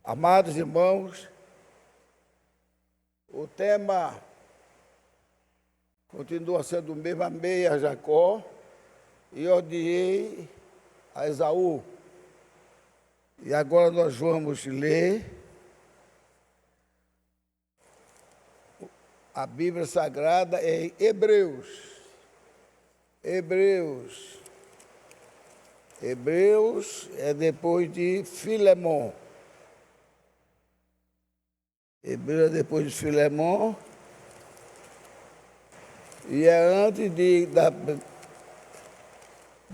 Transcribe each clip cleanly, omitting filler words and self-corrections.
Amados irmãos, o tema continua sendo o mesmo: amei a Jacó e odiei a Esaú. E agora nós vamos ler a Bíblia Sagrada em Hebreus. Hebreus é depois de Filemão. Hebreus é depois de Filemão e é antes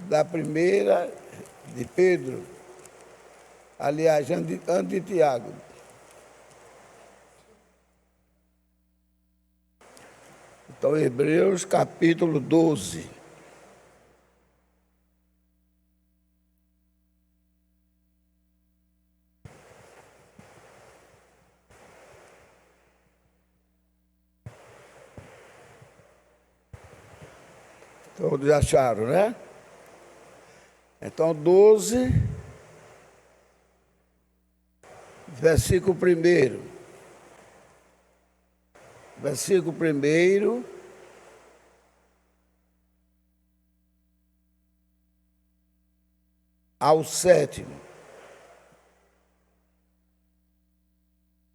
da primeira de Pedro. Aliás, antes de Tiago. Então, Hebreus capítulo 12. Todos acharam, né? Então, 12, versículo 1. Versículo 1 ao 7.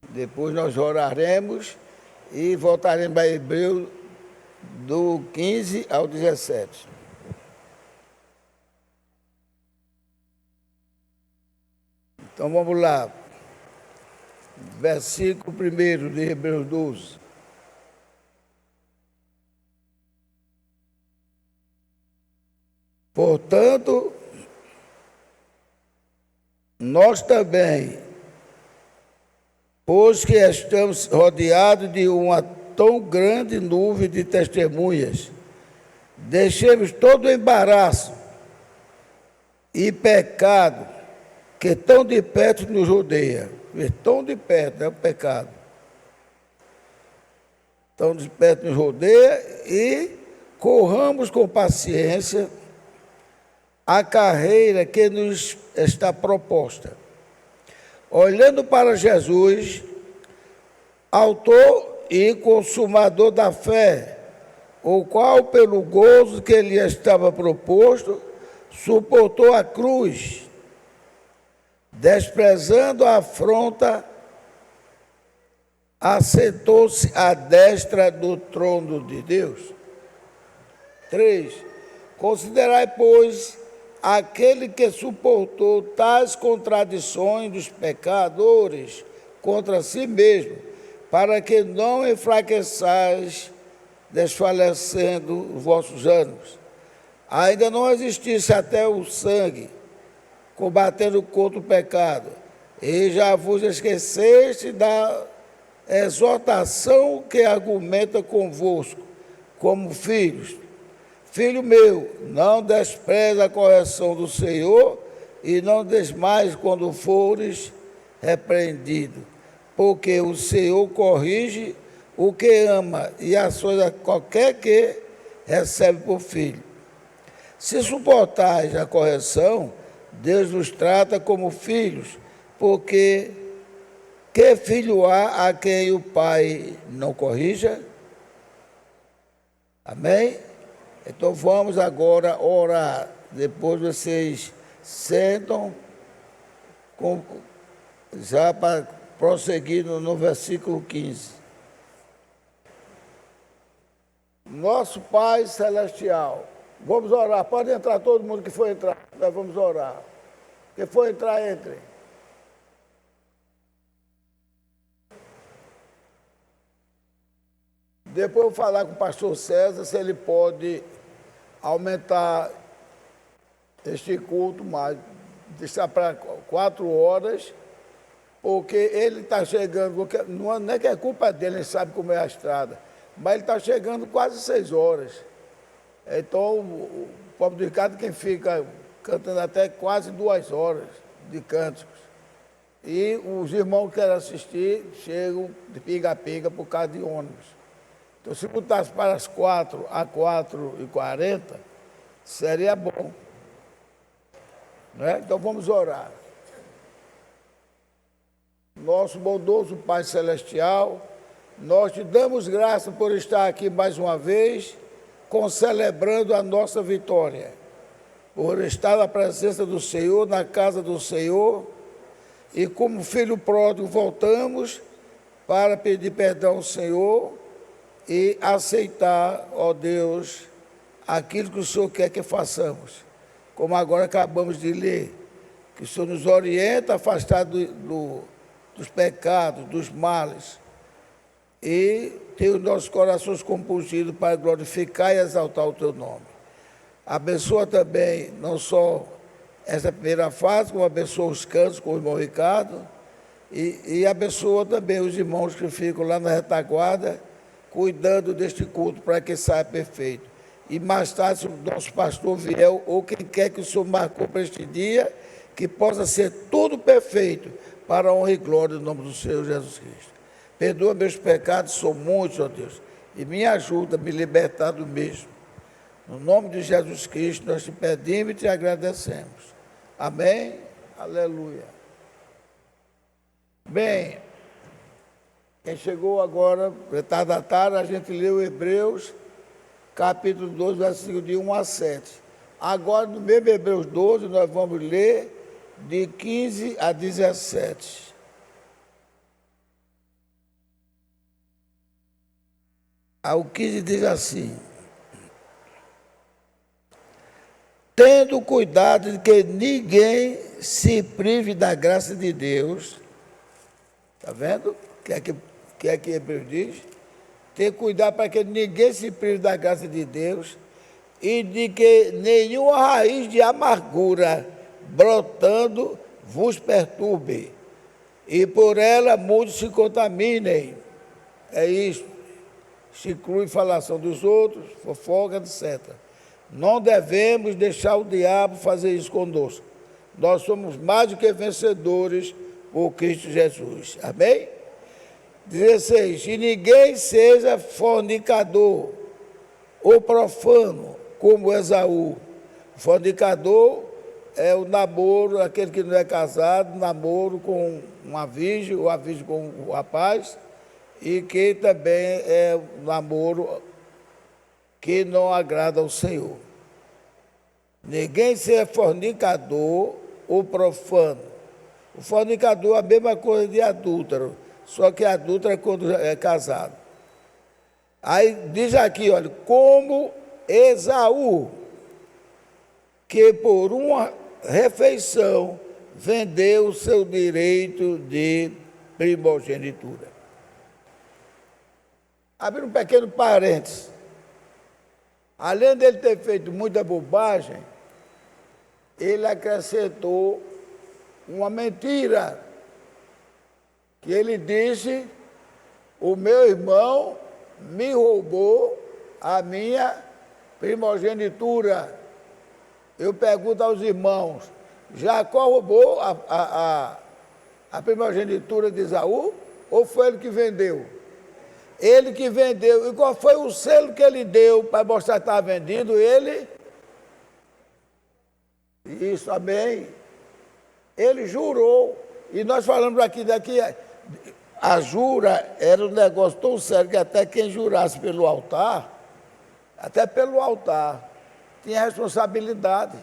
Depois nós oraremos e voltaremos a Hebreus do 15 ao 17. Então vamos lá. Versículo 1 de Hebreus 12. Portanto, nós também, pois que estamos rodeados de uma tão grande nuvem de testemunhas, deixemos todo o embaraço e pecado que tão de perto nos rodeia. Tão de perto é o pecado. Tão de perto nos rodeia e corramos com paciência a carreira que nos está proposta, olhando para Jesus, autor e consumador da fé, o qual, pelo gozo que lhe estava proposto, suportou a cruz, desprezando a afronta, assentou-se à destra do trono de Deus. 3. Considerai, pois, aquele que suportou tais contradições dos pecadores contra si mesmo, para que não enfraqueçais, desfalecendo os vossos ânimos. Ainda não existisse até o sangue, combatendo contra o pecado, e já vos esqueceste da exortação que argumenta convosco, como filhos. Filho meu, não despreze a correção do Senhor e não desmaies quando fores repreendido, porque o Senhor corrige o que ama e açoita qualquer que recebe por filho. Se suportais a correção, Deus nos trata como filhos, porque que filho há a quem o pai não corrija? Amém? Então vamos agora orar. Depois vocês sentam, já para prosseguir no versículo 15. Nosso Pai Celestial, vamos orar. Pode entrar todo mundo que for entrar, nós vamos orar. Quem for entrar, entre. Depois eu vou falar com o pastor César se ele pode aumentar este culto mais, deixar para 4 horas, porque ele está chegando, não é que é culpa dele, ele sabe como é a estrada, mas ele está chegando quase 6 horas. Então, o pobre do Ricardo, quem fica cantando até quase 2 horas de cânticos. E os irmãos que querem assistir chegam de pinga-pinga por causa de ônibus. Então, se botasse para as 4 a 4h40, seria bom. Né? Então, vamos orar. nosso bondoso Pai Celestial, nós te damos graça por estar aqui mais uma vez, celebrando a nossa vitória, por estar na presença do Senhor, na casa do Senhor, e como filho pródigo voltamos para pedir perdão ao Senhor e aceitar, ó Deus, aquilo que o Senhor quer que façamos, como agora acabamos de ler, que o Senhor nos orienta a afastar dos pecados, dos males, e ter os nossos corações compungidos para glorificar e exaltar o Teu nome. Abençoa também, não só essa primeira fase, como abençoa os cantos com o irmão Ricardo, e abençoa também os irmãos que ficam lá na retaguarda, cuidando deste culto para que saia perfeito. E mais tarde, se o nosso pastor vier, ou quem quer que o Senhor marcou para este dia, que possa ser tudo perfeito, para a honra e glória do nome do Senhor Jesus Cristo. Perdoa meus pecados, são muitos, ó Deus, e me ajuda a me libertar do mesmo. No nome de Jesus Cristo, nós te pedimos e te agradecemos. Amém? Aleluia. Bem, quem chegou agora, retardatário, a gente leu Hebreus, capítulo 12, versículo de 1 a 7. Agora, no mesmo Hebreus 12, nós vamos ler de 15 a 17. O 15 diz assim: tendo cuidado de que ninguém se prive da graça de Deus. Está vendo? O que é que Hebreus diz? Ter cuidado para que ninguém se prive da graça de Deus e de que nenhuma raiz de amargura brotando vos perturbe, e por ela muitos se contaminem. É isso. Se inclui falação dos outros, fofoca, etc. Não devemos deixar o diabo fazer isso conosco. Nós somos mais do que vencedores por Cristo Jesus. Amém? 16. E ninguém seja fornicador ou profano, como Esaú. O fornicador é o namoro, aquele que não é casado, namoro com uma virgem, ou a virgem com o rapaz, e que também é um namoro que não agrada ao Senhor. Ninguém seja fornicador ou profano. O fornicador é a mesma coisa de adúltero, só que adúltero é quando é casado. Aí diz aqui, olha, como Esaú, que por uma refeição vendeu o seu direito de primogenitura. Abrir um pequeno parênteses. Além dele ter feito muita bobagem, ele acrescentou uma mentira, que ele disse: o meu irmão me roubou a minha primogenitura. Eu pergunto aos irmãos: Jacó roubou a primogenitura de Esaú, ou foi ele que vendeu? Ele que vendeu. E qual foi o selo que ele deu para mostrar que estava vendido? Ele. Isso, amém. Ele jurou. E nós falamos aqui, a jura era um negócio tão sério que até quem jurasse pelo altar, tinha responsabilidade.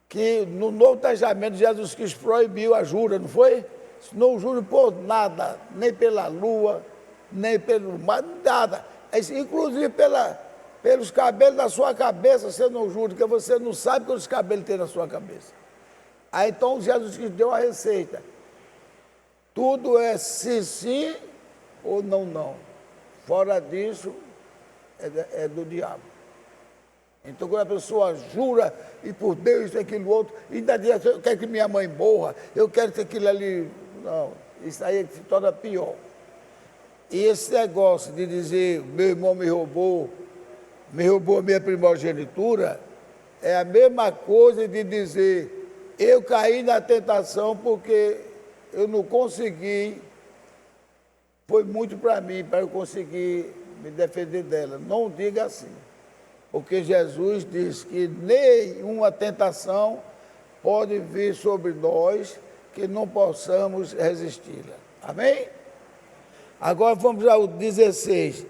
Que no Novo Testamento Jesus Cristo proibiu a jura, não foi? Não juro por nada, nem pela lua, nem pelo mar, nada. Inclusive pelos cabelos da sua cabeça, você não jura, porque você não sabe quantos cabelos tem na sua cabeça. Aí então Jesus Cristo deu a receita. Tudo é sim ou não. Fora disso, é do diabo. Então, quando a pessoa jura, e por Deus, isso, aquilo, outro, e ainda diz: eu quero que minha mãe morra, eu quero que aquilo ali. Não, isso aí se torna pior. E esse negócio de dizer: meu irmão me roubou a minha primogenitura, é a mesma coisa de dizer: eu caí na tentação porque eu não consegui, foi muito para mim, para eu conseguir me defender dela. Não diga assim. Porque Jesus diz que nenhuma tentação pode vir sobre nós que não possamos resisti-la. Amém? Agora vamos ao 16.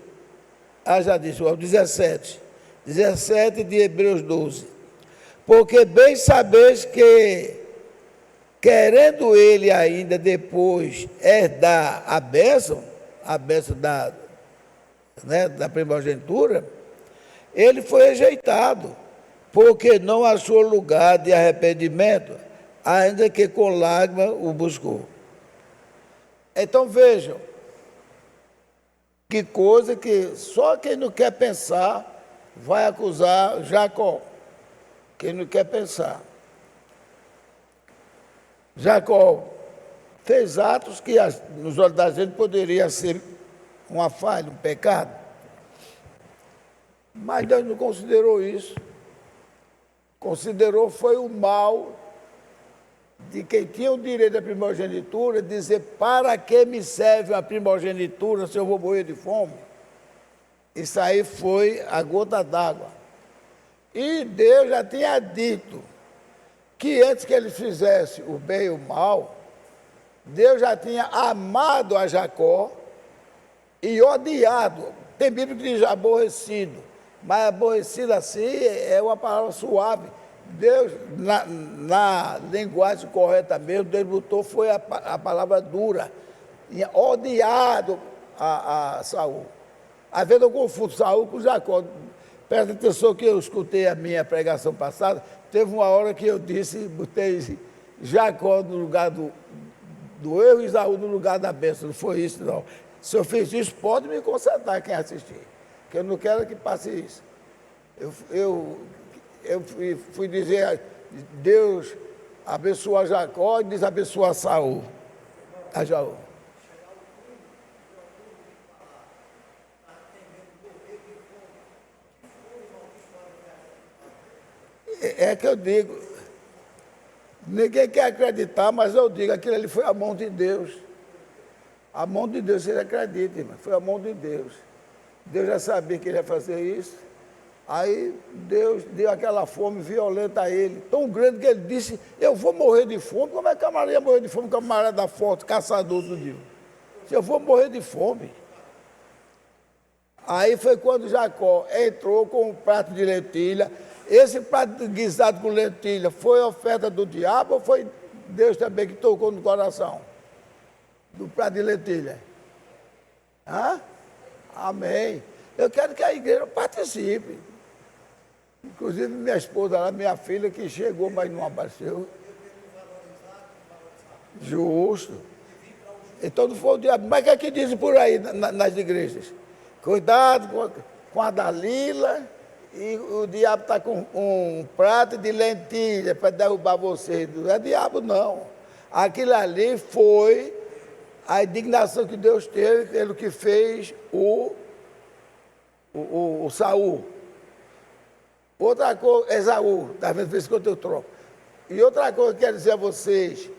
Já disse, ao 17. 17 de Hebreus 12. Porque bem sabeis que, querendo ele ainda depois herdar a bênção da primogenitura, ele foi rejeitado, porque não achou lugar de arrependimento, ainda que com lágrima o buscou. Então vejam, que coisa que só quem não quer pensar vai acusar Jacó. Quem não quer pensar. Jacó fez atos que nos olhos da gente poderia ser uma falha, um pecado. Mas Deus não considerou isso. Considerou foi o mal de quem tinha o direito da primogenitura, dizer, para que me serve a primogenitura se eu vou morrer de fome? Isso aí foi a gota d'água. E Deus já tinha dito que antes que ele fizesse o bem e o mal, Deus já tinha amado a Jacó e odiado. Tem Bíblia que diz aborrecido, mas aborrecido assim é uma palavra suave. Deus, na linguagem correta mesmo, Deus botou foi a palavra dura. Tinha odiado a Saul. Às vezes eu confundo Saul com Jacó. Presta atenção que eu escutei a minha pregação passada. Teve uma hora que eu disse, botei Jacó no lugar do erro e Saul no lugar da bênção. Não foi isso, não. Se eu fiz isso, pode me consertar quem assistir. Porque eu não quero que passe isso. Eu fui dizer, Deus abençoa Jacó e desabençoa Saul. A Saul. É que eu digo, ninguém quer acreditar, mas eu digo, aquilo ali foi a mão de Deus. A mão de Deus, vocês acreditem, irmão, foi a mão de Deus. Deus já sabia que ele ia fazer isso. Aí Deus deu aquela fome violenta a ele, tão grande que ele disse, eu vou morrer de fome. Como é que a Maria morrer de fome, camarada forte, caçador do dia? Se eu vou morrer de fome. Aí foi quando Jacó entrou com um prato de lentilha. Esse prato guisado com lentilha foi oferta do diabo ou foi Deus também que tocou no coração? Do prato de lentilha? Hã? Amém. Eu quero que a igreja participe. Inclusive minha esposa lá, minha filha, que chegou, mas não apareceu. Justo. Então não foi o diabo. Mas o que dizem por aí nas igrejas? Cuidado com a Dalila, e o diabo está com um prato de lentilha para derrubar você. Não é diabo, não. Aquilo ali foi a indignação que Deus teve pelo que fez o Saul. Outra coisa, Esaú, das vezes que eu troco. E outra coisa que eu quero dizer a vocês,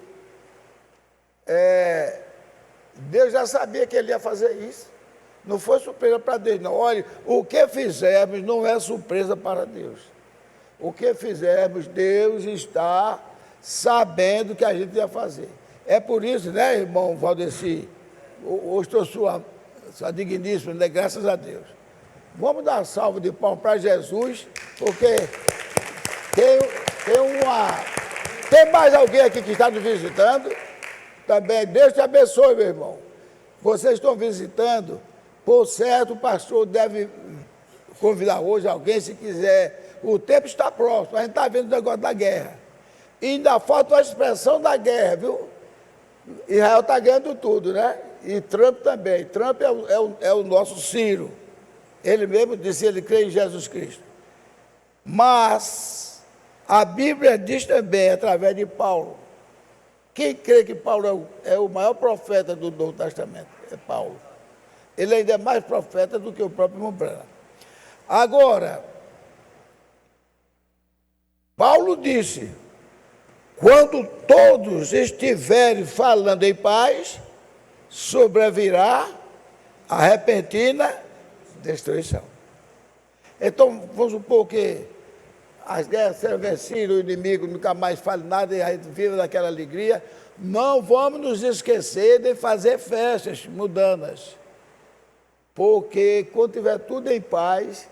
Deus já sabia que ele ia fazer isso. Não foi surpresa para Deus, não. Olha, o que fizermos não é surpresa para Deus. O que fizermos, Deus está sabendo que a gente ia fazer. É por isso, né, irmão Valdeci? Hoje estou sua digníssima, né? Graças a Deus. Vamos dar uma salva de palmas para Jesus, porque tem mais alguém aqui que está nos visitando? Também, Deus te abençoe, meu irmão. Vocês estão visitando, por certo, o pastor deve convidar hoje alguém, se quiser. O tempo está próximo, a gente está vendo o negócio da guerra. E ainda falta uma expressão da guerra, viu? Israel está ganhando tudo, né? E Trump também. Trump é o nosso Ciro. Ele mesmo disse, ele crê em Jesus Cristo. Mas a Bíblia diz também, através de Paulo, quem crê que Paulo é o maior profeta do Novo Testamento? É Paulo. Ele ainda é mais profeta do que o próprio irmão Branham. Agora, Paulo disse, quando todos estiverem falando em paz, sobrevirá a repentina destruição. Então, vamos supor que as guerras serão vencidas, o inimigo nunca mais fale nada e a gente vive daquela alegria. não vamos nos esquecer de fazer festas mundanas, porque quando tiver tudo em paz,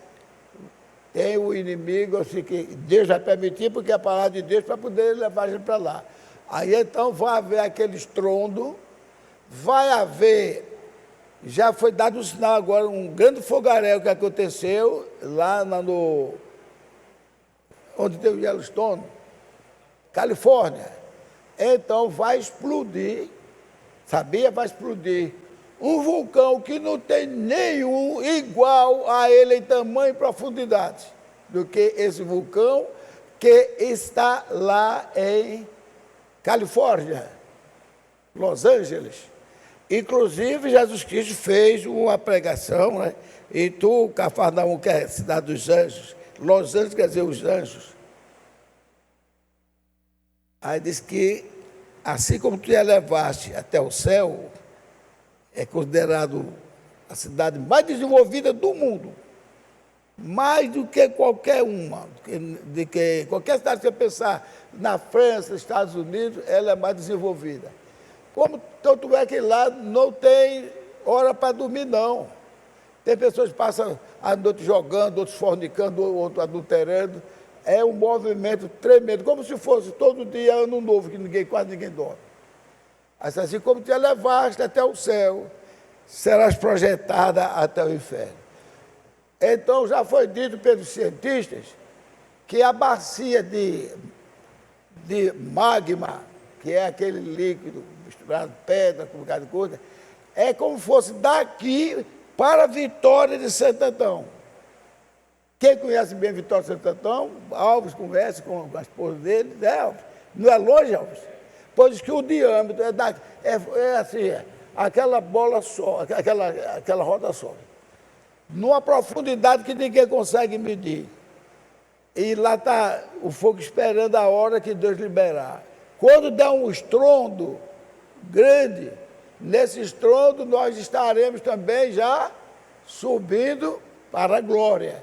tem o inimigo, assim, que Deus vai permitir, porque é a palavra de Deus para poder levar a gente para lá. Aí então vai haver aquele estrondo, vai haver, já foi dado um sinal agora, um grande fogaréu que aconteceu lá no, onde tem o Yellowstone, Califórnia. Então vai explodir, sabia? Vai explodir um vulcão que não tem nenhum igual a ele em tamanho e profundidade do que esse vulcão que está lá em Califórnia, Los Angeles. Inclusive, Jesus Cristo fez uma pregação, né? E tu, Cafarnaum, que é a cidade dos anjos, Los Angeles quer dizer os anjos. Aí diz que, assim como tu elevaste até o céu, é considerado a cidade mais desenvolvida do mundo, mais do que qualquer uma, de que qualquer cidade que você pensar na França, Estados Unidos, ela é mais desenvolvida. Como tanto é que lá não tem hora para dormir, não. Tem pessoas que passam a noite jogando, outros fornicando, outros adulterando. É um movimento tremendo, como se fosse todo dia ano novo, que quase ninguém dorme. Assim como te elevaste até o céu, serás projetada até o inferno. Então já foi dito pelos cientistas que a bacia de magma, que é aquele líquido misturado pedra com um bocado de coisa, é como se fosse daqui para a Vitória de Santo Antão. Quem conhece bem Vitória de Santo Antão, Alves conversa com a esposa dele, Alves, não é longe, Alves? Pois que o diâmetro é assim, aquela bola só, aquela roda só, numa profundidade que ninguém consegue medir. E lá está o fogo esperando a hora que Deus liberar. Quando der um estrondo grande, nesse estrondo nós estaremos também já subindo para a glória.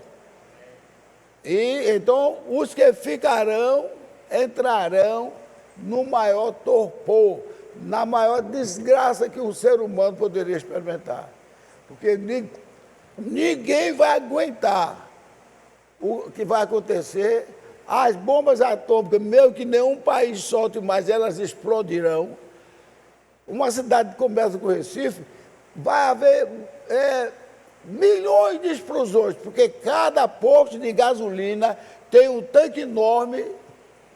E então os que ficarão entrarão no maior torpor, na maior desgraça que um ser humano poderia experimentar. Porque ninguém vai aguentar o que vai acontecer. As bombas atômicas, mesmo que nenhum país solte mais, elas explodirão. Uma cidade que começa com Recife, vai haver milhões de explosões, porque cada posto de gasolina tem um tanque enorme,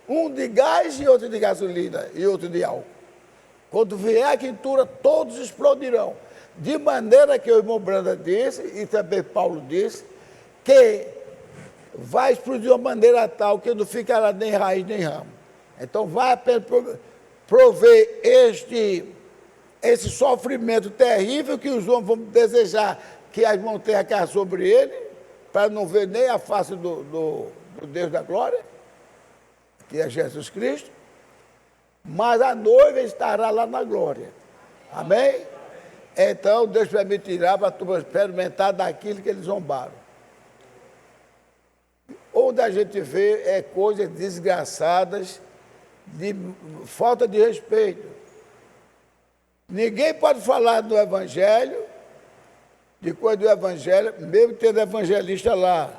um de gás e outro de gasolina e outro de álcool. Quando vier a quintura, todos explodirão. De maneira que o irmão Branda disse, e também Paulo disse, que vai explodir de uma maneira tal que não ficará nem raiz nem ramo. Então vai apenas prover esse sofrimento terrível que os homens vão desejar que as montanhas caia sobre ele, para não ver nem a face do Deus da glória, que é Jesus Cristo, mas a noiva estará lá na glória. Amém? Então Deus permitirá para tu experimentar daquilo que eles zombaram. Onde a gente vê coisas desgraçadas, de falta de respeito. Ninguém pode falar do Evangelho, de coisa do Evangelho, mesmo tendo evangelista lá,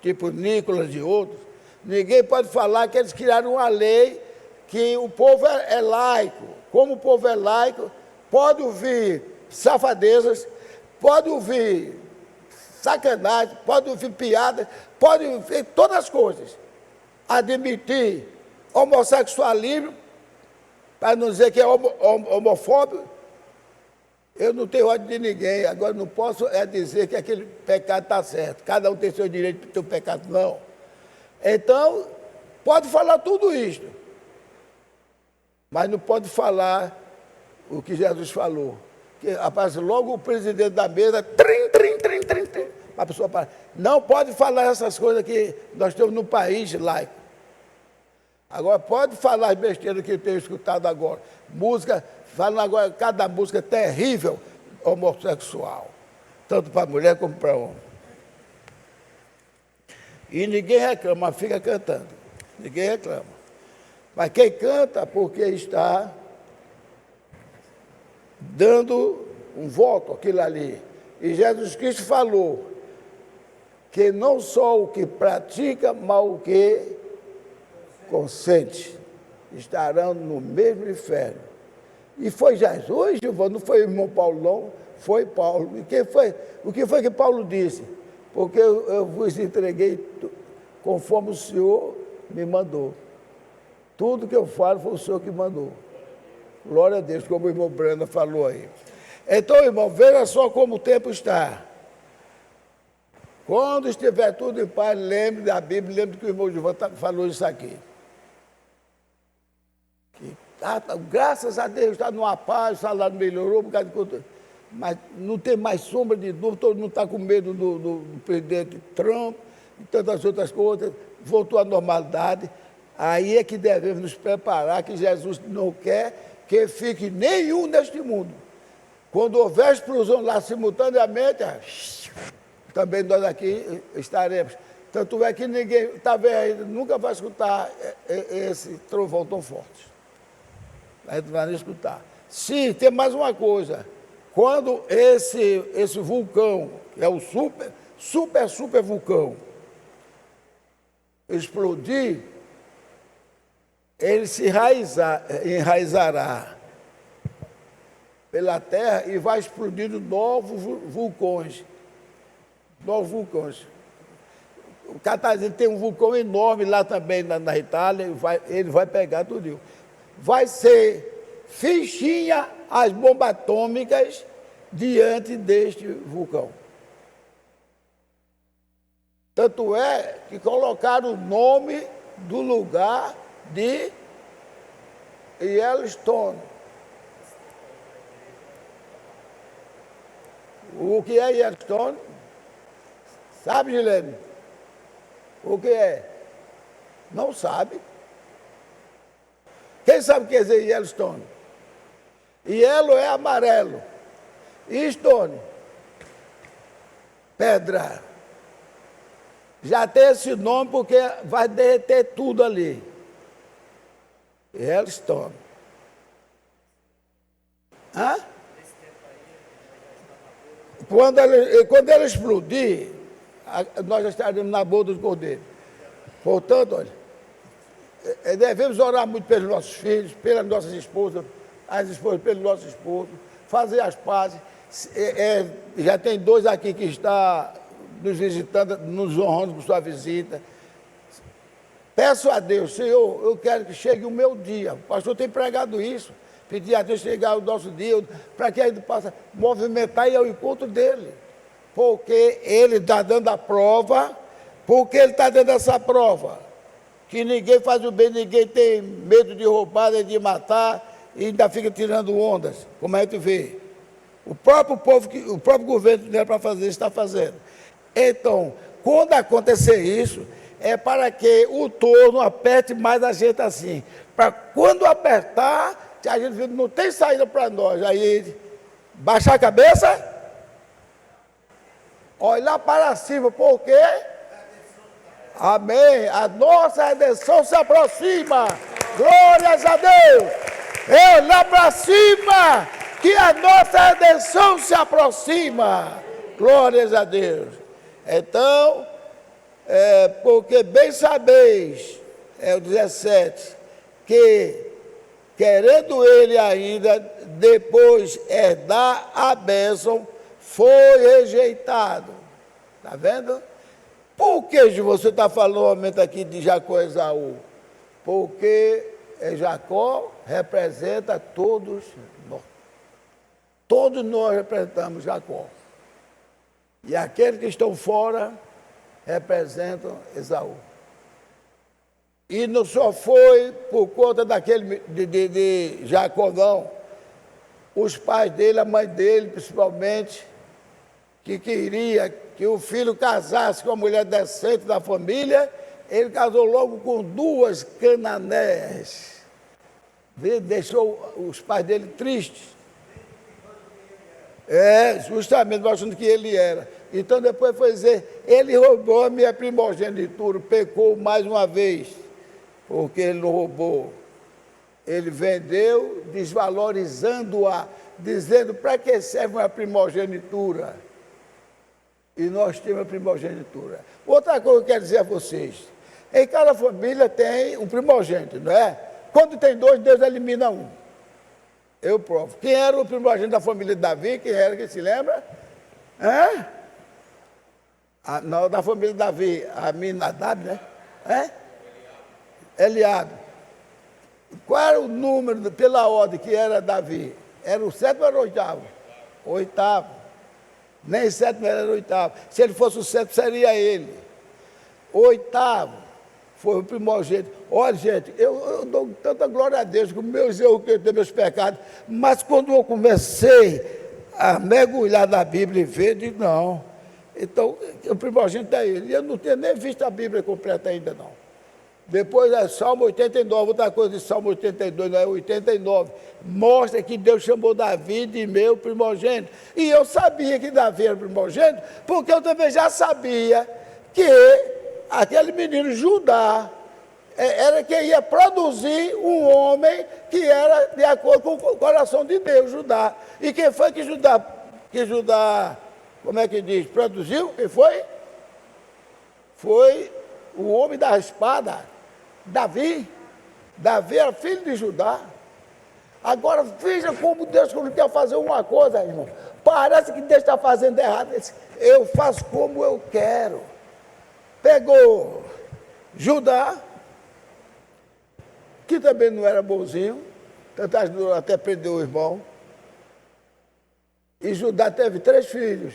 tipo Nicolas e outros, ninguém pode falar que eles criaram uma lei que o povo é laico. Como o povo é laico, pode ouvir safadezas, pode ouvir sacanagem, pode ouvir piadas, pode ouvir todas as coisas. Admitir homossexualismo, para não dizer que é homofóbico. Eu não tenho ódio de ninguém, agora não posso dizer que aquele pecado está certo. Cada um tem seu direito de ter um pecado, não. Então, pode falar tudo isto, mas não pode falar o que Jesus falou. Que aparece logo o presidente da mesa, a pessoa para. Não pode falar essas coisas que nós estamos num país laico. Agora, pode falar as besteiras que eu tenho escutado agora. Música, falando agora, cada música terrível, homossexual. Tanto para mulher como para homem. E ninguém reclama, fica cantando. Ninguém reclama. Mas quem canta, porque está dando um voto àquilo ali. E Jesus Cristo falou que não só o que pratica, mas o que consente estarão no mesmo inferno. E foi Jesus, não foi o irmão Paulo, não, foi Paulo. E o que foi que Paulo disse? Porque eu vos entreguei conforme o Senhor me mandou. Tudo que eu falo foi o Senhor que mandou. Glória a Deus, como o irmão Brenda falou aí. Então, irmão, veja só como o tempo está. Quando estiver tudo em paz, lembre da Bíblia, lembre que o irmão Givan falou isso aqui. Graças a Deus está numa paz, o salário melhorou, mas não tem mais sombra de dúvida, todo mundo está com medo do presidente Trump e tantas outras coisas, voltou à normalidade. Aí é que devemos nos preparar, que Jesus não quer que fique nenhum neste mundo. Quando houver explosão lá simultaneamente, também nós aqui estaremos. Tanto é que ninguém, talvez nunca vai escutar esse trovão tão forte. A gente vai nem escutar. Sim, tem mais uma coisa. Quando esse vulcão, que é o super vulcão, explodir, ele se enraizará pela terra e vai explodindo novos vulcões. Novos vulcões. O Catarina tem um vulcão enorme lá também na Itália, ele vai pegar tudo. Vai ser fichinha as bombas atômicas diante deste vulcão. Tanto é que colocaram o nome do lugar de Yellowstone. O que é Yellowstone? Sabe, Gilene? O que é? Não sabe. Quem sabe o que quer dizer Yellowstone? Yellow é amarelo. E Stone? Pedra. Já tem esse nome porque vai derreter tudo ali. Yellowstone. Hã? Quando ela explodir, nós já estaremos na boda do Cordeiro. Portanto, olha, devemos orar muito pelos nossos filhos, pelas nossas esposas, as esposas pelos nossos esposos, fazer as pazes. Já tem 2 aqui que estão nos visitando, nos honrando por sua visita. Peço a Deus, Senhor, eu quero que chegue o meu dia. O pastor tem pregado isso. Pedir a Deus chegar o nosso dia, para que a gente possa movimentar e ir ao encontro dele. Porque ele está dando a prova, porque ele está dando essa prova. Que ninguém faz o bem, ninguém tem medo de roubar, de matar, e ainda fica tirando ondas, como a gente vê. O próprio povo, o próprio governo que não era para fazer, está fazendo. Então, quando acontecer isso, é para que o torno aperte mais a gente assim. Para quando apertar, a gente não tem saída para nós. Aí, baixar a cabeça, olhar para cima, porque, amém, a nossa redenção se aproxima. Glórias a Deus. É olhar para cima, que a nossa redenção se aproxima. Glórias a Deus. Então, porque bem sabeis, é o 17, que querendo ele ainda, depois herdar a bênção, foi rejeitado. Está vendo? Por que você está falando aumento aqui de Jacó e Esaú? Porque Jacó representa todos nós. Todos nós representamos Jacó. E aqueles que estão fora representam Esaú. E não só foi por conta daquele de Jacó, não. Os pais dele, a mãe dele, principalmente, que queria que o filho casasse com a mulher decente da família, ele casou logo com 2 cananéias. Deixou os pais dele tristes. Justamente achando que ele era. Então depois foi dizer, ele roubou a minha primogenitura, pecou mais uma vez. Porque ele não roubou, ele vendeu, desvalorizando-a dizendo para que serve uma primogenitura. E nós temos a primogenitura. Outra coisa que eu quero dizer a vocês, em cada família tem um primogênito, não é? Quando tem dois, Deus elimina um. Eu provo. Quem era o primogênito da família de Davi? Quem era, quem se lembra? Não, da família de Davi, Aminadab, né? Eliabe. Qual era o número, pela ordem, que era Davi? Era o sétimo ou era o oitavo? Oitavo. Nem sétimo era o oitavo. Se ele fosse o sétimo, seria ele. O oitavo foi o primogênito. Olha, gente, eu dou tanta glória a Deus com meus erros, meus pecados, mas quando eu comecei a mergulhar na Bíblia e ver, eu digo, não. Então, o primogênito é ele. E eu não tinha nem visto a Bíblia completa ainda, não. Depois é Salmo 89, outra coisa de Salmo 82, não é 89, mostra que Deus chamou Davi de meu primogênito. E eu sabia que Davi era primogênito, porque eu também já sabia que aquele menino Judá era quem ia produzir um homem que era de acordo com o coração de Deus, Judá. E quem foi que Judá, como é que diz, produziu? Quem foi? Foi o homem da espada, Davi. Davi era filho de Judá. Agora veja como Deus, quando quer fazer uma coisa, irmão, parece que Deus está fazendo errado. Eu faço como eu quero. Pegou Judá, que também não era bonzinho, tanto até prendeu o irmão. E Judá teve 3 filhos.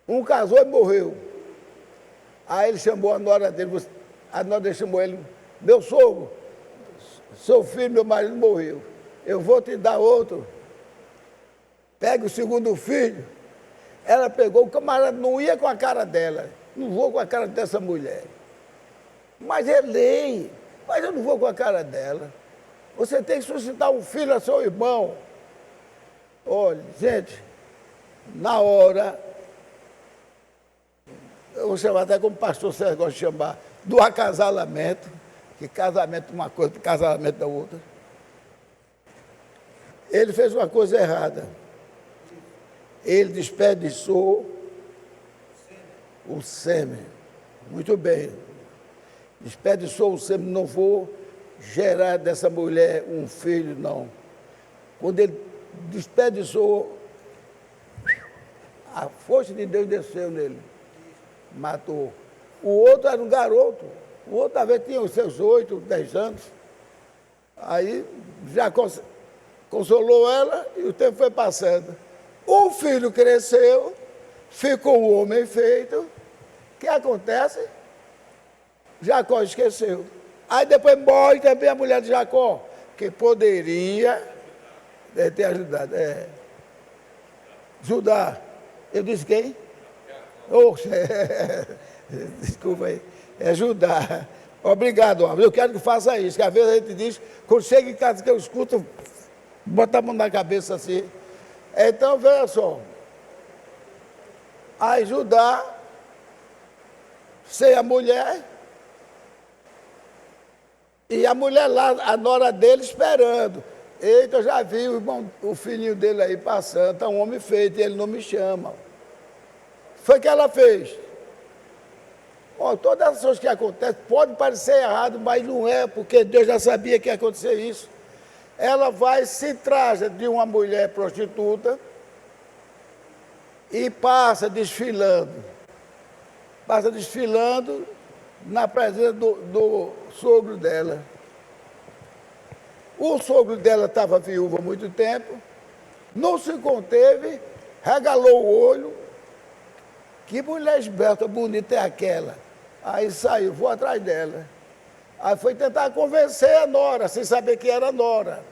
Um casou e morreu. Aí ele chamou a nora dele, a nora dele chamou ele, meu sogro, seu filho, meu marido morreu, eu vou te dar outro. Pega o segundo filho. Ela pegou, o camarada não ia com a cara dela, não vou com a cara dessa mulher. Mas é lei, mas eu não vou com a cara dela. Você tem que suscitar um filho a seu irmão. Olha, gente, na hora, eu vou chamar até como o pastor Sérgio gosta de chamar, do acasalamento, que casamento é uma coisa, casamento é outra. Ele fez uma coisa errada. Ele desperdiçou o sêmen. Muito bem. Desperdiçou o sêmen, não vou gerar dessa mulher um filho, não. Quando ele desperdiçou, a força de Deus desceu nele. Matou. O outro era um garoto. O outro talvez tinha os seus 8, 10 anos. Aí já consolou ela e o tempo foi passando. O filho cresceu, ficou um homem feito. O que acontece? Jacó esqueceu. Aí depois morre também a mulher de Jacó, que poderia ter ajudado. Judá. Eu disse quem? Desculpa aí. É Judá. Obrigado, homem. Eu quero que faça isso, que às vezes a gente diz, quando chega em casa que eu escuto, bota a mão na cabeça assim. Então, veja só. Aí Judá, sem a mulher, e a mulher lá, a nora dele esperando. Eita, eu já vi o filhinho dele aí passando, está um homem feito, e ele não me chama. Foi o que ela fez. Todas as coisas que acontecem, pode parecer errado, mas não é, porque Deus já sabia que ia acontecer isso. Ela vai, se traja de uma mulher prostituta e passa desfilando na presença do sogro dela. O sogro dela estava viúvo há muito tempo, não se conteve, regalou o olho. Que mulher esbelta, bonita é aquela? Aí saiu, vou atrás dela. Aí foi tentar convencer a nora, sem saber que era a nora.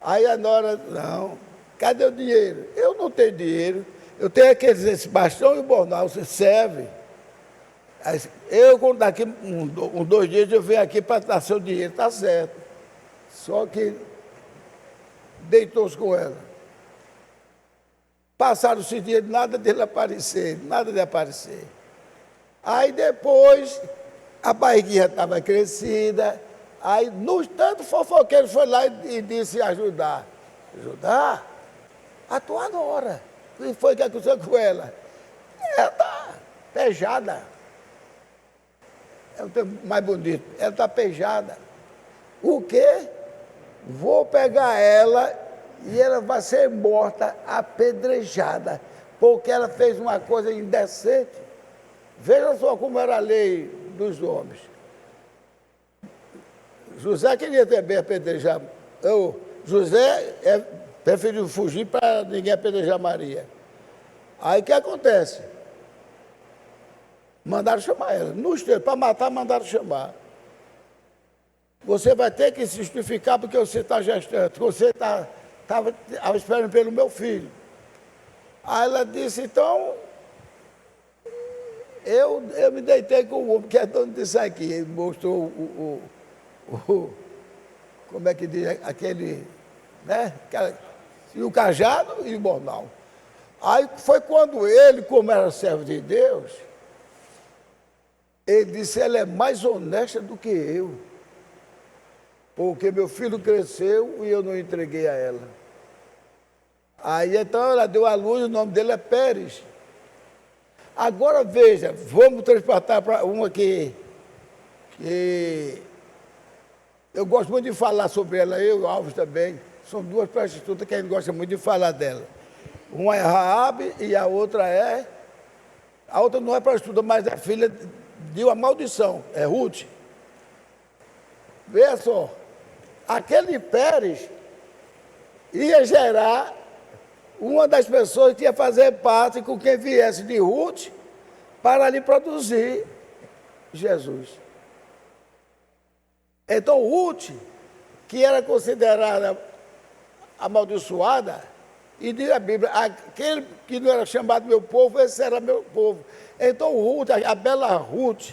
Aí a nora, não, cadê o dinheiro? Eu não tenho dinheiro, eu tenho esse bastão e o bornal, você serve. Aí, quando daqui 2 dias, eu venho aqui para dar seu dinheiro, está certo. Só que deitou-se com ela. Passaram-se dias, nada dele aparecer, nada de aparecer. Aí depois, a barriguinha estava crescida, aí, no tanto, o fofoqueiro foi lá e disse ajudar. Judá, a tua nora. O que foi que aconteceu com ela? Ela está pejada. É o termo mais bonito. Ela está pejada. O quê? Vou pegar ela e ela vai ser morta, apedrejada, porque ela fez uma coisa indecente. Veja só como era a lei dos homens. José queria também apedrejar. José preferiu fugir para ninguém apedrejar Maria. Aí o que acontece? Mandaram chamar ela. Para matar, mandaram chamar. Você vai ter que se justificar porque você está gestante. Você estava esperando pelo meu filho. Aí ela disse, então, eu me deitei com o homem que é dono disso aqui. Ele mostrou como é que diz, aquele, né? E o cajado e o bornal. Aí foi quando ele, como era servo de Deus, ele disse, ela é mais honesta do que eu. Porque meu filho cresceu e eu não entreguei a ela. Aí então ela deu à luz, o nome dele é Pérez. Agora veja, vamos transportar para uma que eu gosto muito de falar sobre ela, eu e o Alves também. São duas prostitutas que a gente gosta muito de falar dela. Uma é Raabe e a outra não é prostituta, mas é filha de uma maldição, é Ruth. Veja só, aquele Pérez ia gerar uma das pessoas que ia fazer parte com quem viesse de Ruth para lhe produzir Jesus. Então Ruth, que era considerada amaldiçoada, e diz a Bíblia, aquele que não era chamado meu povo, esse era meu povo. Então Ruth, a bela Ruth,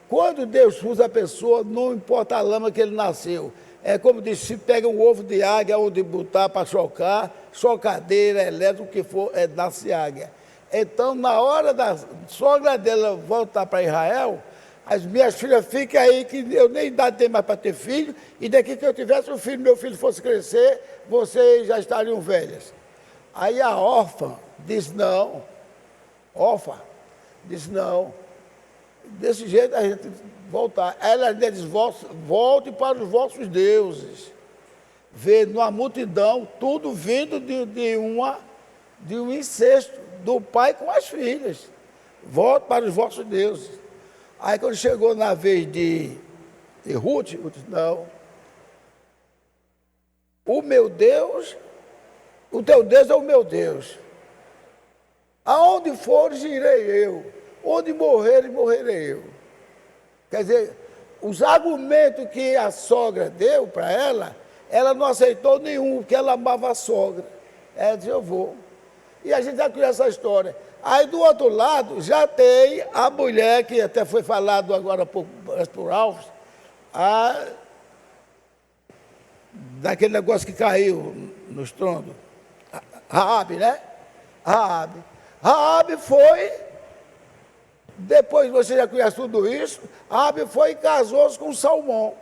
quando Deus usa a pessoa, não importa a lama que ele nasceu. É como diz, se pega um ovo de águia onde botar para chocar, chocadeira, elétrico, o que for, nasce águia. Então, na hora da sogra dela voltar para Israel, as minhas filhas ficam aí, que eu nem idade tenho mais para ter filho, e daqui que eu tivesse um filho, meu filho fosse crescer, vocês já estariam velhas. Aí a órfã disse não, desse jeito a gente voltar. Ela diz, volte para os vossos deuses. Vê numa multidão, tudo vindo de um incesto, do pai com as filhas. Volte para os vossos deuses. Aí quando chegou na vez de Ruth, disse, não. O meu Deus, o teu Deus é o meu Deus. Aonde fores, irei eu. Onde morreres, morrerei eu. Quer dizer, os argumentos que a sogra deu para ela não aceitou nenhum, porque ela amava a sogra. Ela disse, eu vou. E a gente já conhece essa história. Aí do outro lado, já tem a mulher, que até foi falado agora por Alves, daquele negócio que caiu no estrondo. Raabe, né? Raabe foi, depois você já conhece tudo isso, Raabe foi e casou-se com Salmão,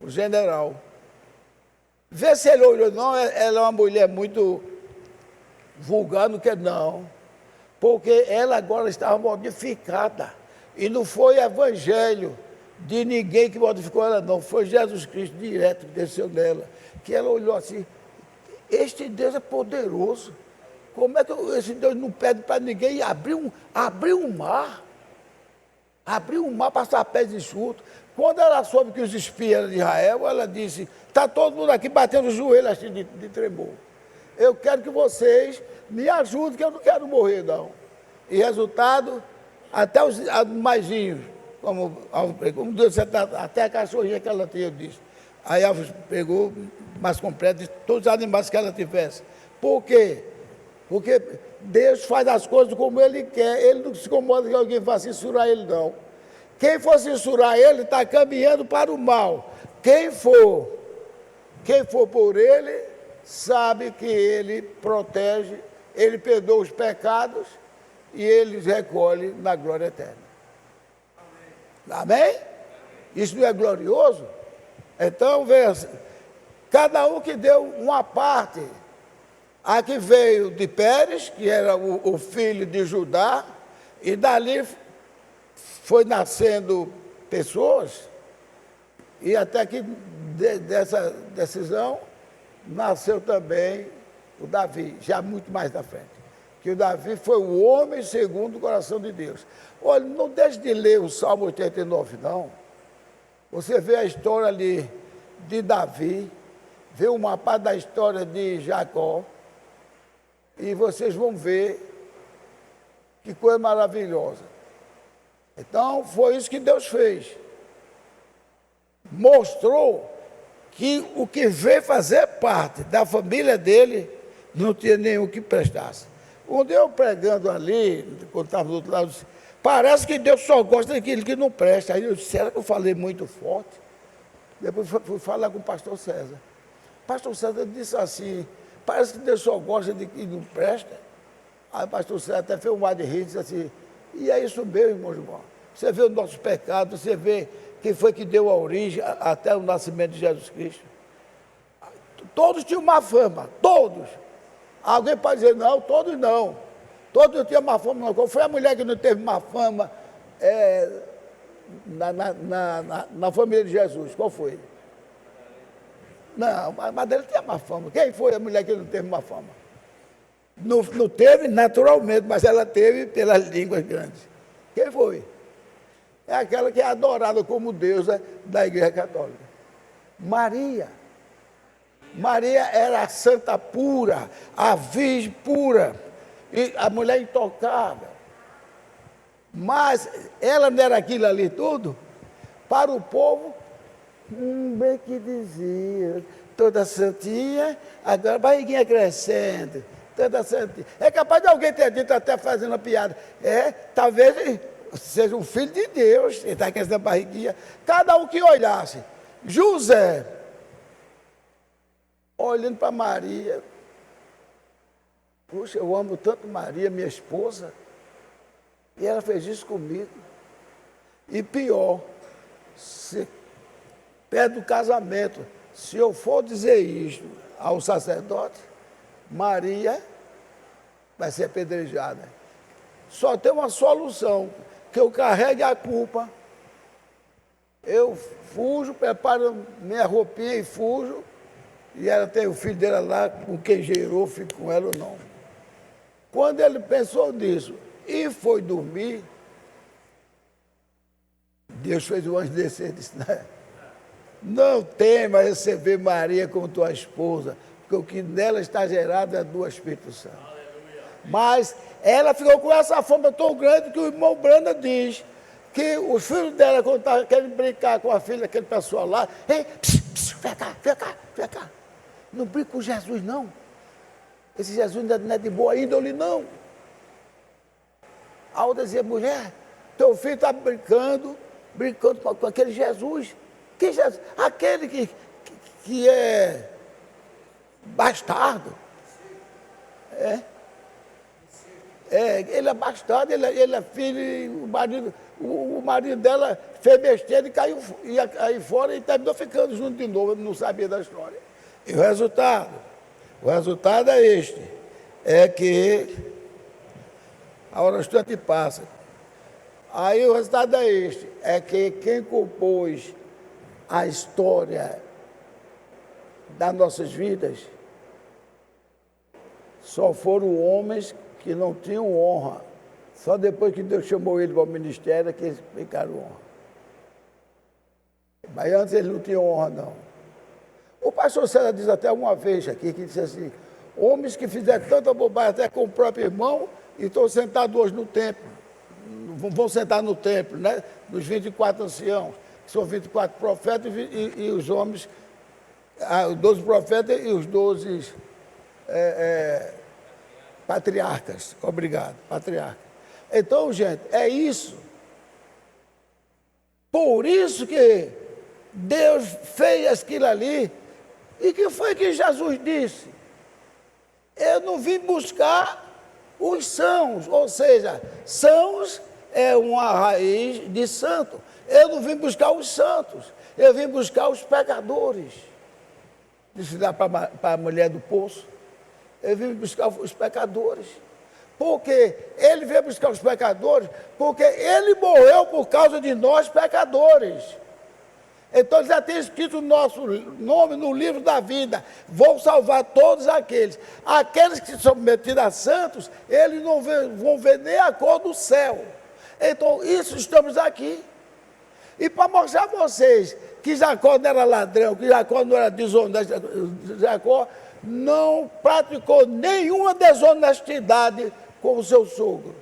o general. Vê se ele olhou, não, ela é uma mulher muito vulgar, não quer não, porque ela agora estava modificada, e não foi evangelho de ninguém que modificou ela não, foi Jesus Cristo direto que desceu nela, que ela olhou assim, este Deus é poderoso, como é que esse Deus não pede para ninguém abrir um mar, passar pés enxutos? Quando ela soube que os espias eram de Israel, ela disse, está todo mundo aqui batendo os joelhos assim de tremor. Eu quero que vocês me ajudem, que eu não quero morrer, não. E resultado, até os animaizinhos, como Deus, até a cachorrinha que ela tinha, eu disse. Aí Alves pegou mais completo, disse, todos os animais que ela tivesse. Por quê? Porque Deus faz as coisas como Ele quer, Ele não se incomoda que alguém vá censurar Ele, não. Quem for censurar Ele está caminhando para o mal. Quem for por Ele, sabe que Ele protege, Ele perdoa os pecados e Ele recolhe na glória eterna. Amém? Isso não é glorioso? Então, veja, Cada um que deu uma parte. Aqui veio de Pérez, que era o filho de Judá, e dali foi nascendo pessoas, e até que dessa decisão nasceu também o Davi, já muito mais da frente. Que o Davi foi o homem segundo o coração de Deus. Olha, não deixe de ler o Salmo 89, não. Você vê a história ali de Davi, vê uma parte da história de Jacó, e vocês vão ver que coisa maravilhosa. Então, foi isso que Deus fez. Mostrou que o que veio fazer parte da família dele não tinha nenhum que prestasse. Quando eu pregando ali, quando estava do outro lado, parece que Deus só gosta daquilo que não presta. Aí eu disse, será que eu falei muito forte? Depois fui falar com o pastor César. O pastor César disse assim, parece que Deus só gosta de que não presta. Aí o pastor César até fez um ar de rir e disse assim, e é isso mesmo, irmão João. Você vê o nosso pecado, você vê quem foi que deu a origem até o nascimento de Jesus Cristo. Todos tinham má fama, todos. Alguém pode dizer, não, todos não. Todos tinham má fama, não. Qual foi a mulher que não teve má fama na família de Jesus? Qual foi? Não, mas ele tinha má fama. Quem foi a mulher que não teve má fama? Não teve naturalmente, mas ela teve pelas línguas grandes. Quem foi? É aquela que é adorada como deusa da Igreja Católica. Maria. Maria era a santa pura, a virgem pura, e a mulher intocável. Mas ela não era aquilo ali tudo? Para o povo, bem que dizia, toda santinha, agora barriguinha crescendo, toda santinha. É capaz de alguém ter dito, até fazendo uma piada, talvez seja um filho de Deus, ele está com essa barriguinha. Cada um que olhasse, José, olhando para Maria, puxa, eu amo tanto Maria, minha esposa, e ela fez isso comigo. E pior, perto do casamento, se eu for dizer isto ao sacerdote, Maria vai ser apedrejada. Só tem uma solução, que eu carregue a culpa, eu fujo, preparo minha roupinha e fujo, e ela tem o filho dela lá, com quem gerou, fico com ela ou não. Quando ele pensou nisso e foi dormir, Deus fez o anjo descer e disse, não tema receber Maria como tua esposa, porque o que nela está gerado é do Espírito Santo. Mas ela ficou com essa fama tão grande que o irmão Branda diz que os filhos dela, quando estavam querendo brincar com a filha daquele pessoal lá, vem cá, vem cá, vem cá. Não brinca com Jesus, não. Esse Jesus não é de boa índole, não. A outra dizia, mulher, teu filho está brincando com aquele Jesus. Que Jesus? Aquele que é bastardo. Ele é bastardo, ele é filho, e o marido dela fez besteira e caiu aí fora e terminou ficando junto de novo, não sabia da história. E o resultado é este, é que a hora instante passa. Aí o resultado é este, é que quem compôs a história das nossas vidas só foram homens que não tinham honra. Só depois que Deus chamou ele para o ministério que eles ficaram honra. Mas antes eles não tinham honra, não. O pastor César diz até uma vez aqui, que disse assim, homens que fizeram tanta bobagem até com o próprio irmão e estão sentados hoje no templo. Vão sentar no templo, né? Dos 24 anciãos, que são 24 profetas e os homens, os 12 profetas e os 12 patriarcas. Obrigado, patriarca. Então, gente, é isso. Por isso que Deus fez aquilo ali. E que foi que Jesus disse? Eu não vim buscar os sãos, ou seja, sãos é uma raiz de santo. Eu não vim buscar os santos, eu vim buscar os pecadores. disse lá para a mulher do poço. Ele veio buscar os pecadores. Porque ele veio buscar os pecadores, porque ele morreu por causa de nós pecadores. Então ele já tem escrito o nosso nome no livro da vida. Vou salvar todos aqueles. Aqueles que são metidos a santos, eles não vão ver nem a cor do céu. Então isso estamos aqui. E para mostrar a vocês que Jacó não era ladrão, que Jacó não era desonesto, Jacó não praticou nenhuma desonestidade com o seu sogro.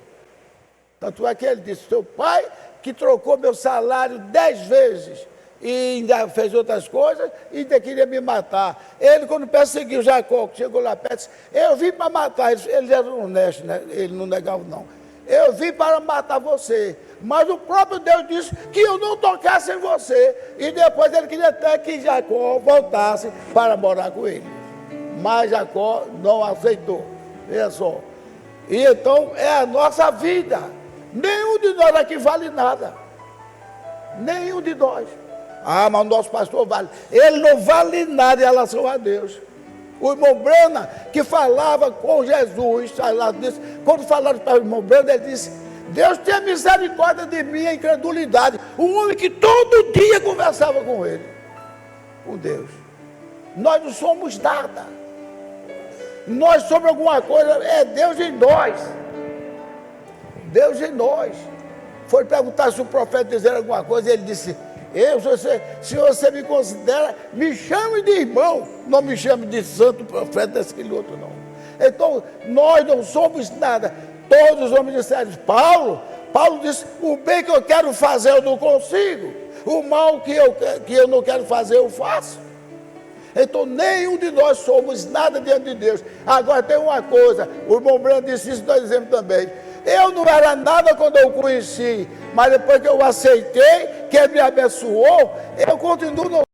Tanto é que ele disse, seu pai que trocou meu salário 10 vezes e ainda fez outras coisas e ainda queria me matar. Ele, quando perseguiu Jacó, chegou lá perto, disse, eu vim para matar. Ele era honesto, né? Ele não negava não. Eu vim para matar você, mas o próprio Deus disse que eu não tocasse em você. E depois ele queria até que Jacó voltasse para morar com ele. Mas Jacó não aceitou. Veja só. E então é a nossa vida. Nenhum de nós aqui vale nada. Nenhum de nós. Ah, mas o nosso pastor vale. Ele não vale nada em relação a Deus. O irmão Brana, que falava com Jesus, quando falaram para o irmão Brana, ele disse, Deus tenha misericórdia de mim, a incredulidade. Um homem que todo dia conversava com ele, com Deus. Nós não somos nada. Nós somos alguma coisa, é Deus em nós. Deus em nós. Foi perguntar se o profeta dizia alguma coisa, e ele disse, se você me considera, me chame de irmão, não me chame de santo profeta, daquele outro não. Então, nós não somos nada. Todos os homens disseram, Paulo disse, o bem que eu quero fazer eu não consigo, o mal que eu não quero fazer eu faço. Então, nenhum de nós somos nada diante de Deus. Agora tem uma coisa, o irmão Brando disse isso, nós dizemos também, eu não era nada quando eu o conheci, mas depois que eu aceitei, que ele me abençoou, eu continuo